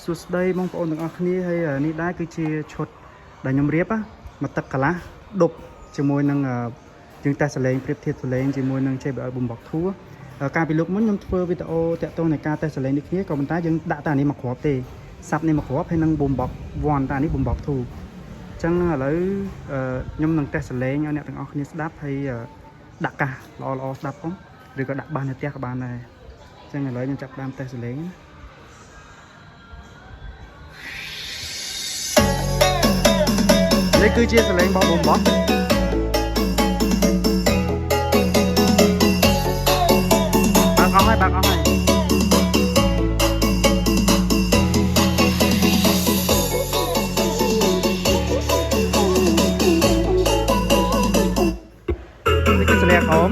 សួស្តីបងប្អូនទាំងអស់គ្នាហើយនេះដែរគឺជាឈុតដែលខ្ញុំរៀបមកទឹកកន្លះដប់ជាមួយនឹងយើងតេស្តសលេងប្រៀបធៀបសលេងជាមួយនឹង JBL Boombox 2 កាលពីលោកមុនខ្ញុំធ្វើវីដេអូតាក់ទងនឹងការតេស្តសលេងនេះគ្នាក៏ប៉ុន្តែយើងដាក់តែនេះមកគ្រាប់ទេសាប់នេះមកគ្រាប់ហើយនឹង Boombox 1 តែនេះ Boombox 2 អញ្ចឹងឥឡូវខ្ញុំនឹងតេស្តសលេងឲ្យអ្នកទាំងអស់គ្នាស្ដាប់ហើយដាក់កាសល្អស្ដាប់ផងឬក៏ដាក់បាសនៅផ្ទះក៏បានដែរអញ្ចឹងឥឡូវខ្ញុំចាប់ផ្ដើមតេស្តសលេងនេះគឺជាសលេងរបស់ Boombox បាក់អស់ហើយនេះគឺសលេងអម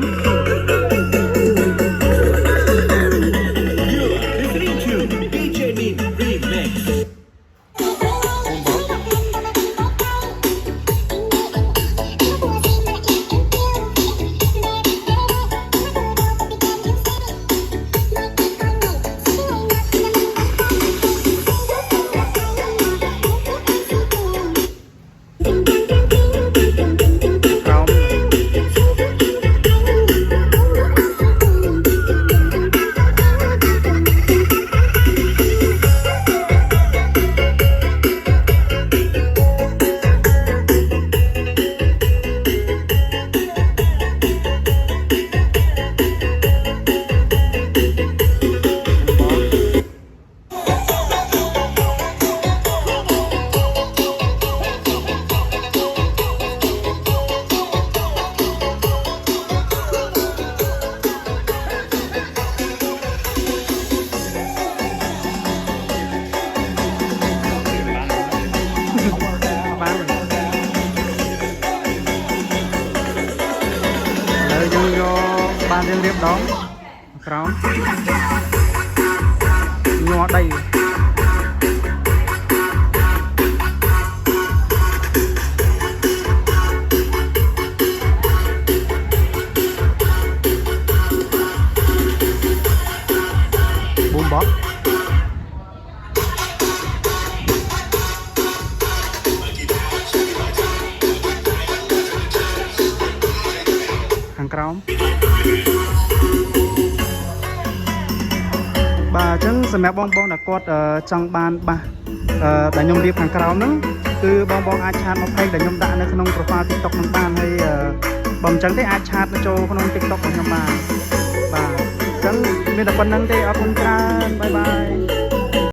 យើងយកបានរៀងរៀបដងក្រោមញ័រដីBoomboxខាងក្រោមបាទអញ្ចឹងសម្រាប់បងដែលគាត់ចង់បានបាសដែលខ្ញុំរៀបខាងក្រោមហ្នឹងគឺបងអាចឆាតមក page ដែលខ្ញុំដាក់នៅក្នុង profile TikTok នឹងបានហើយបើមិនអញ្ចឹងទេអាចឆាតទៅចូលក្នុង TikTok របស់ខ្ញុំបានបាទអញ្ចឹងមានតែប៉ុណ្្នឹងទេអរគុណច្រើនបាយបាយ